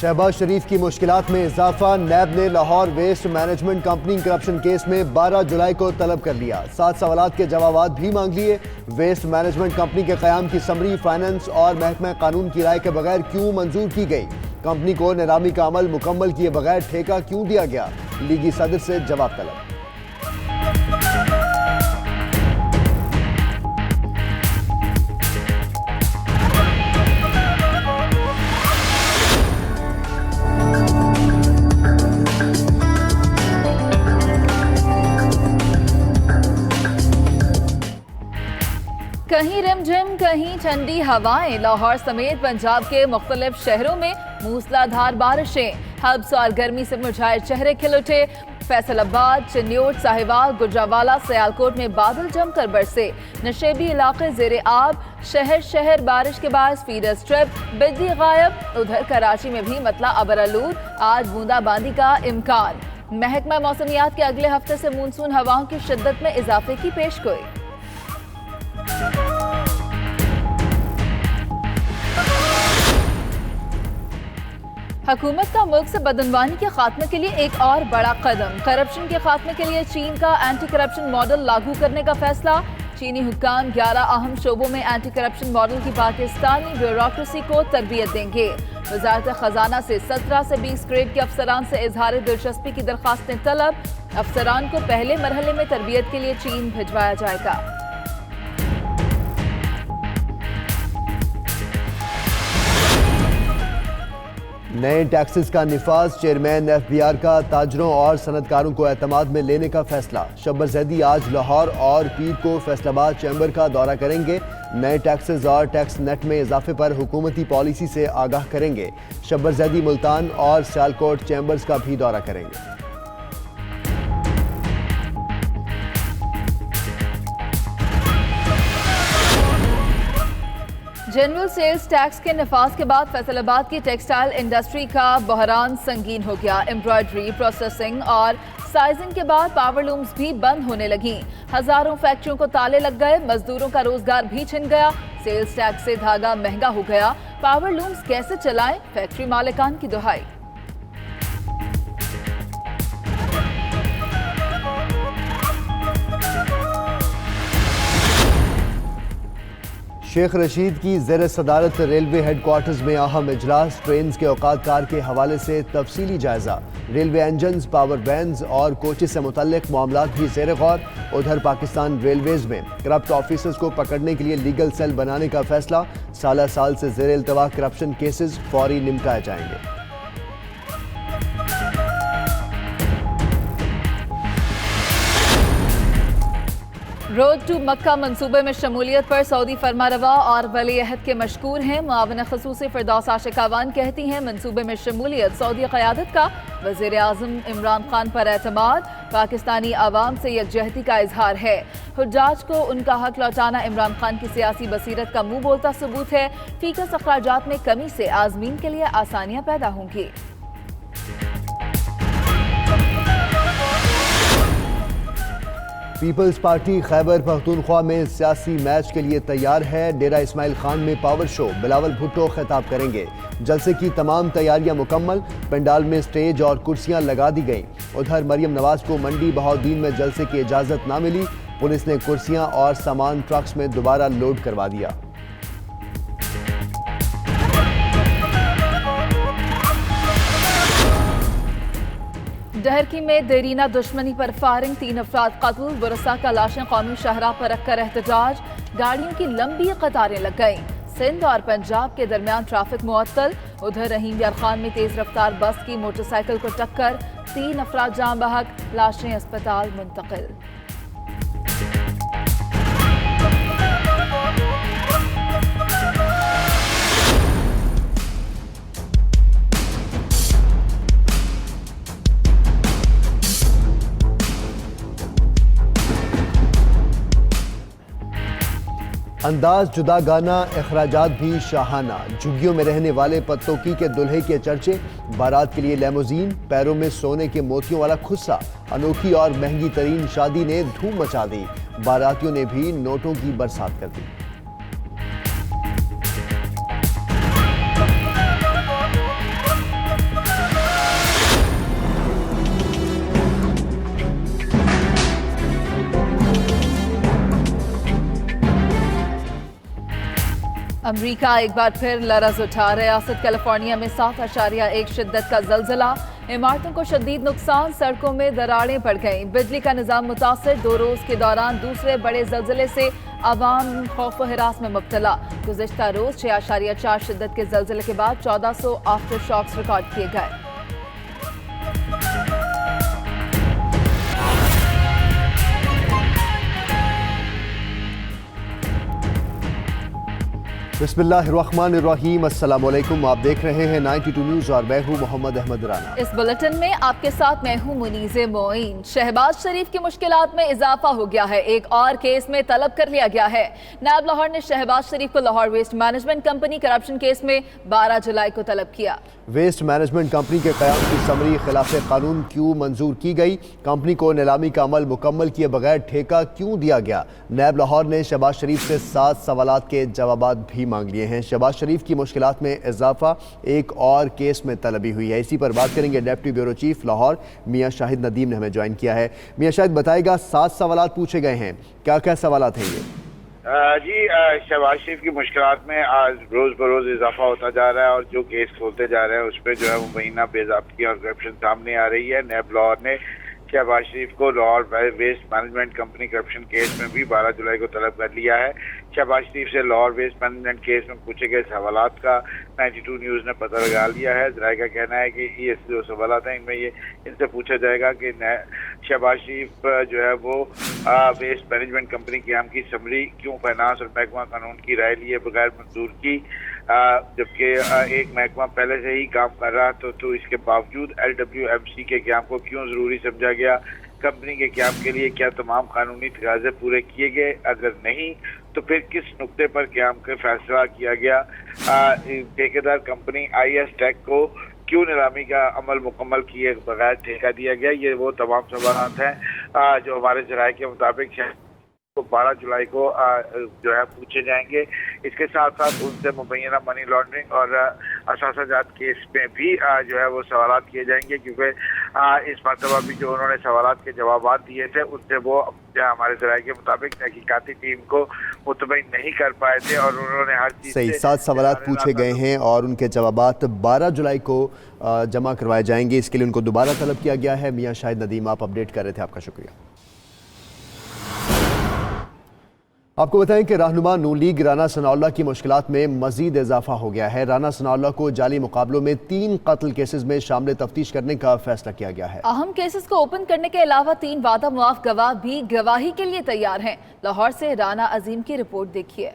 शहबाज शरीफ की मुश्किलात में इजाफा। नैब ने Lahore waste management company corruption case में 12 जुलाई को तलब कर लिया। 7 सवालात के जवाब भी मांग लिए। वेस्ट मैनेजमेंट कंपनी के क़याम की समरी फाइनेंस और महकमा कानून की राय के बगैर क्यों मंजूर की गई? कंपनी को नीलामी का अमल मुकम्मल किए बगैर ठेका क्यों दिया गया? लीगी सदर से जवाब तलब। कहीं रिमझिम कहीं ठंडी हवाएं। लाहौर समेत पंजाब के मुख्तलिफ शहरों में मूसलाधार बारिशें। हब्स और गर्मी से मुरझाए चेहरे खिल उठे। फैसलाबाद, चिन्योट, साहिवाल, गुजरावाला, सियालकोट में बादल जमकर बरसे। नशेबी इलाके जेरे आब। शहर शहर बारिश के बाद फीडर स्ट्रिप, बिजली गायब। उधर कराची में भी मतला अबरआलूद, आज बूंदाबांदी का इम्कान। महकमा मौसमियात के अगले हफ्ते से मानसून हवाओं की शिद्दत में इजाफे की पेशगोई। हुकूमत का मुल्क से बदनवानी के खात्मे के लिए एक और बड़ा कदम। करप्शन के खात्मे के लिए चीन का एंटी करप्शन मॉडल लागू करने का फैसला। चीनी हुक्काम 11 अहम शोबों में एंटी करप्शन मॉडल की पाकिस्तानी ब्यूरोक्रेसी को तरबियत देंगे। वजारत खजाना से 17 से 20 ग्रेड के अफसरान से इजहार दिलचस्पी की दरखास्तें तलब। अफसरान को पहले मरहले में तरबियत के लिए चीन भिजवाया जाएगा। नए टैक्सेस का निफाज। चेयरमैन एफबीआर का ताजरों और सनतकारों को एतमाद में लेने का फैसला। शब्बर जैदी आज लाहौर और पीर को फैसलाबाद चैम्बर का दौरा करेंगे। नए टैक्सेस और टैक्स नेट में इजाफे पर हुकूमती पॉलिसी से आगाह करेंगे। शब्बर जैदी मुल्तान और सियालकोट चैम्बर्स का भी दौरा करेंगे। जनरल सेल्स टैक्स के निफाज के बाद फैसलाबाद की टेक्सटाइल इंडस्ट्री का बहरान संगीन हो गया। एम्ब्रॉयडरी, प्रोसेसिंग और साइजिंग के बाद पावर लूम्स भी बंद होने लगी। हजारों फैक्ट्रियों को ताले लग गए। मजदूरों का रोजगार भी छिन गया। सेल्स टैक्स से धागा महंगा हो गया। पावर लूम्स कैसे चलाएं? फैक्ट्री मालिकान की दुहाई। शेख रशीद की ज़ेर सदारत रेलवे हेडक्वार्टर्स में अहम इजलास। ट्रेन के औकात कार के हवाले से तफसीली जायजा। रेलवे इंजन्स, पावर वैन्स और कोचेस से मुतल्लिक मामलात भी ज़ेर गौर। उधर पाकिस्तान रेलवेज में करप्ट ऑफिसर्स को पकड़ने के लिए लीगल सेल बनाने का फैसला। साल से ज़ेर इल्तवा करप्शन केसेस फौरी निमटाए जाएंगे। रोड टू मक्का मंसूबे में शमूलियत पर सऊदी फरमारवा और वली अहद के मशकूर हैं। मुआविन खसूसी फिरदौस आशिकावान कहती हैं मंसूबे में शमूलियत सऊदी क़यादत का वज़ीर आज़म इमरान खान पर एतमाद। पाकिस्तानी आवाम से यकजहती का इजहार है। हुज्जाज को उनका हक लौटाना इमरान खान की सियासी बसीरत का मुंह बोलता सबूत है। फीकस अखराजात में कमी से आज़मीन के लिए आसानियाँ पैदा होंगी। पीपल्स पार्टी खैबर पख्तूनख्वा में सियासी मैच के लिए तैयार है। डेरा इस्माइल खान में पावर शो। बिलावल भुट्टो खिताब करेंगे। जलसे की तमाम तैयारियां मुकम्मल। पंडाल में स्टेज और कुर्सियां लगा दी गईं। उधर मरियम नवाज को मंडी बहाउद्दीन में जलसे की इजाज़त ना मिली। पुलिस ने कुर्सियां और सामान ट्रक्स में दोबारा लोड करवा दिया। डहरकी में देरीना दुश्मनी पर फायरिंग, 3 अफराद कत्ल। बुरसा का लाशें कौमी शाहराह पर रखकर एहतजाज। गाड़ियों की लंबी कतारें लग गईं। सिंध और पंजाब के दरमियान ट्रैफिक मुअत्तल। उधर रहीम यार खान में तेज रफ्तार बस की मोटरसाइकिल को टक्कर। 3 अफराद जान बहक। लाशें अस्पताल मुंतकिल। अंदाज जुदा गाना, अखराजात भी शाहाना। झुग्गियों में रहने वाले पत्तोकी के दुल्हे के चर्चे। बारात के लिए लेमोजीन, पैरों में सोने के मोतियों वाला खुस्सा। अनोखी और महंगी तरीन शादी ने धूम मचा दी। बारातियों ने भी नोटों की बरसात कर दी। अमेरिका एक बार फिर लरज़ उठा। रियासत कैलिफोर्निया में 7.1 शिद्दत का जलजला, इमारतों को शदीद नुकसान, सड़कों में दरारें पड़ गईं, बिजली का निज़ाम मुतासर। 2 रोज़ के दौरान दूसरे बड़े जलजले से आवाम खौफ व हिरास में मुब्तला। गुज़िश्ता रोज़ 6.4 शिद्दत के जलजले के बाद 1400 आफ्टर शॉक्स रिकॉर्ड किए गए। बिस्मिल्लाहिर्रहमानिर्रहीम, अस्सलाम वालेकुम। आप देख रहे हैं 92 न्यूज़ और मैं हूं मोहम्मद अहमद राना। इस बुलेटिन में आपके साथ मैं हूं मुनीज़े मोइन। शहबाज शरीफ की मुश्किलात में इजाफा हो गया है, एक और केस में तलब कर लिया गया है। नायब लाहौर ने शहबाज शरीफ को Lahore waste management company corruption case में 12 जुलाई को तलब किया। वेस्ट मैनेजमेंट कंपनी के क़याम की समरी खिलाफ कानून क्यों मंजूर की गई? कंपनी को नीलामी का अमल मुकम्मल किए बगैर ठेका क्यों दिया गया? नायब लाहौर ने शहबाज शरीफ से 7 सवालात के जवाबात भी मांग लिए हैं। शहबाज शरीफ की मुश्किलात में इजाफा, एक और केस में तलबी हुई है। इसी पर बात करेंगे। डिप्टी ब्यूरो चीफ लाहौर मियां शाहिद नदीम ने हमें ज्वाइन किया है। मियां शाहिद, बताएगा 7 सवालात पूछे गए हैं, क्या क्या सवालात हैं ये? जी, शहबाज शरीफ की मुश्किलात में आज रोज बरोज इजाफा होता जा रहा है और जो केस खोलते जा रहे हैं उस पर जो है मुबैना बेज़ाब्ती और करप्शन सामने आ रही है। नायब लाहौर ने शहबाज शरीफ को Lahore waste management company corruption case में भी 12 जुलाई को तलब कर लिया है। शहबाज शरीफ से लाहौर वेस्ट मैनेजमेंट केस में पूछे गए सवालात का 92 न्यूज़ ने पता लगा लिया है। ज़राए का कहना है कि ये जो सवालात हैं इनमें ये इनसे पूछा जाएगा कि शहबाज शरीफ जो है वो वेस्ट मैनेजमेंट कंपनी के हम की समरी क्यों फाइनेंस और महकमा कानून की राय लिए बगैर मंजूर की, जबकि एक महकमा पहले से ही काम कर रहा तो इसके बावजूद LWMC के क्याम को क्यों ज़रूरी समझा गया? कंपनी के क्याम के लिए क्या तमाम कानूनी तकाज़े पूरे किए गए? अगर नहीं तो फिर किस नुक्ते पर क्याम का फैसला किया गया? ठेकेदार कंपनी IS टेक को क्यों नीलामी का अमल मुकम्मल किए बगैर ठेका दिया गया? ये वो तमाम सवाल हैं जो हमारे ज़राए के मुताबिक 12 जुलाई को जो है पूछे जाएंगे। इसके साथ साथ उनसे मुबैना मनी लॉन्ड्रिंग और असासाजात केस में भी जो है वो सवालात किए जाएंगे, क्योंकि इस मरतबा भी जो उन्होंने सवालात के जवाबात दिए थे उनसे वो हमारे ज़राए के मुताबिक तहकीकाती टीम को मुतमईन नहीं कर पाए थे और उन्होंने हर चीज़ सही 7 सवालात पूछे गए हैं और उनके जवाबात 12 जुलाई को जमा करवाए जाएंगे। इसके लिए उनको दोबारा तलब किया गया है। मियां शाहिद नदीम, आप अपडेट कर रहे थे, आपका शुक्रिया। आपको बताएं कि रहनुमा नून लीग राना सनाउल्लाह की मुश्किलात में मजीद इजाफा हो गया है। राना सनाउल्लाह को जाली मुकाबलों में 3 कत्ल केसेस में शामिल तफ्तीश करने का फैसला किया गया है। अहम केसेस को ओपन करने के अलावा 3 वादा मुआफ गवाह भी गवाही के लिए तैयार हैं। लाहौर से राना अजीम की रिपोर्ट देखिए।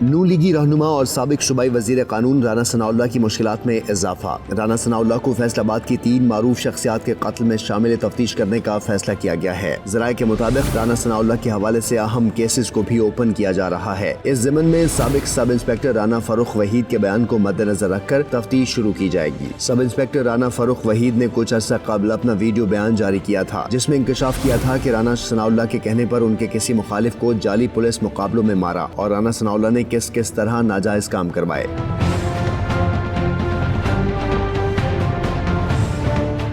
नून लीगी रहनुमा और साबिक सूबाई वजीर कानून राना सनाउल्लाह की मुश्किलात में इजाफा। राना सनाउल्लाह को फैसलाबाद की 3 मारूफ शख्सियात के कत्ल में शामिल तफ्तीश करने का फैसला किया गया है। ज़राए के मुताबिक राना सनाउल्लाह के हवाले से अहम केसेस को भी ओपन किया जा रहा है। इस ज़िमन में साबिक सब इंस्पेक्टर राना फरूख वहीद के बयान को मद्देनजर रखकर तफ्तीश शुरू की जाएगी। सब इंस्पेक्टर राना फरूख वहीद ने कुछ अर्सा कबल अपना वीडियो बयान जारी किया था, जिसमें इंकशाफ किया था कि राना सनाउल्लाह के कहने पर उनके किसी मुखालिफ को जाली पुलिस मुकाबलों में मारा और राना सनाउल्लाह ने किस तरह नाजायज काम करवाए।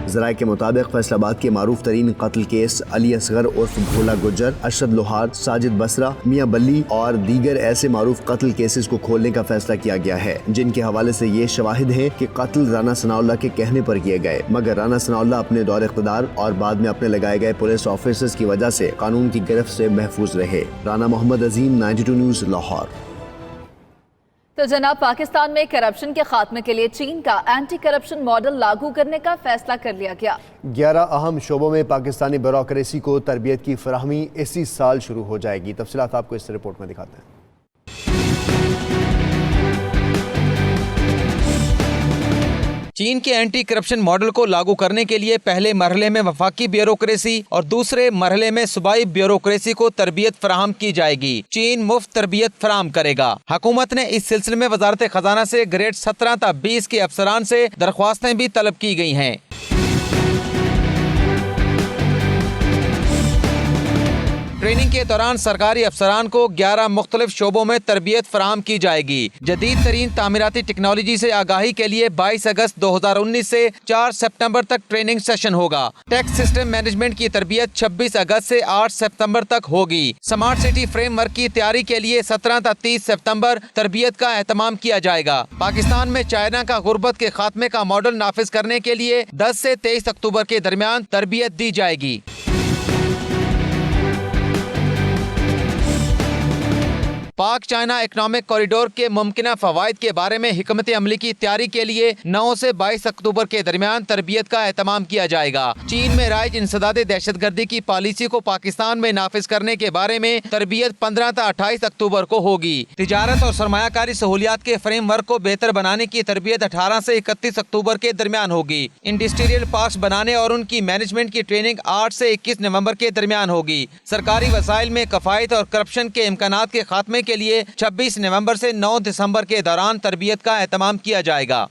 ज़राए के मुताबिक फैसलाबाद के मारूफ तरीन कत्ल केस अली असगर उर्फ भोला गुज्जर, अरशद लोहार, साजिद बसरा, मियां बल्ली और दीगर ऐसे मारूफ कत्ल केसेस को खोलने का फैसला किया गया है, जिनके हवाले से ये शवाहिद हैं कि कत्ल राना सनाउल्लाह के कहने पर किए गए, मगर राना सनाउल्लाह अपने दौर इक़्तिदार और बाद में अपने लगाए गए पुलिस ऑफिसर्स की वजह से कानून की गिरफ्त से महफूज रहे। राना मोहम्मद अजीम, 92 न्यूज़, लाहौर। तो जनाब, पाकिस्तान में करप्शन के खात्मे के लिए चीन का एंटी करप्शन मॉडल लागू करने का फैसला कर लिया गया। 11 अहम शोबों में पाकिस्तानी ब्यूरोक्रेसी को तरबियत की फराहमी इसी साल शुरू हो जाएगी। तफसीलात आपको इस रिपोर्ट में दिखाते हैं। चीन के एंटी करप्शन मॉडल को लागू करने के लिए पहले मरहले में वफाकी ब्यूरोक्रेसी और दूसरे मरहले में सूबाई ब्यूरोक्रेसी को तरबियत फराहम की जाएगी। चीन मुफ्त तरबियत फराहम करेगा। हुकूमत ने इस सिलसिले में वजारत खजाना से ग्रेड 17 ta 20 के अफसरान से दरख्वास्तें भी तलब की गई हैं। ट्रेनिंग के दौरान सरकारी अफसरान को 11 मुख्तलिफ शोबों में तरबियत फराहम की जाएगी। जदीद तरीन तामीराती टेक्नोलॉजी से आगाही के लिए 22 अगस्त 2019 से 4 सितंबर तक ट्रेनिंग सेशन होगा। टैक्स सिस्टम मैनेजमेंट की तरबियत 26 अगस्त से 8 सितंबर तक होगी। स्मार्ट सिटी फ्रेमवर्क की तैयारी के लिए 17 से 30 सितंबर तरबियत का एहतमाम किया जाएगा। पाकिस्तान में चाइना का गुर्बत के खात्मे का मॉडल नाफिज करने के लिए 10 से 23 अक्टूबर के दरमियान तरबियत दी जाएगी। पाक चाइना इकनॉमिक कॉरिडोर के मुमकिना फवायद के बारे में हिकमत अमली की तैयारी के लिए 9 से 22 अक्टूबर के दरमियान तरबियत का एहतमाम किया जाएगा। चीन में राइज इंसदादे दहशतगर्दी की पॉलिसी को पाकिस्तान में नाफिज करने के बारे में तरबियत 15 से 28 अक्टूबर को होगी। तिजारत और सरमायाकारी सहूलियात के फ्रेमवर्क को बेहतर बनाने की तरबियत 18 से 31 अक्टूबर के दरमियान होगी। इंडस्ट्रियल पार्क्स बनाने और उनकी मैनेजमेंट की ट्रेनिंग 8 से 21 नवंबर के दरमियान होगी। सरकारी वसाइल में कफायत और करप्शन के इम्कानात के खात्मे के लिए 26 नवंबर से 9 दिसंबर के दौरान तरबियत का एहतमाम किया जाएगा।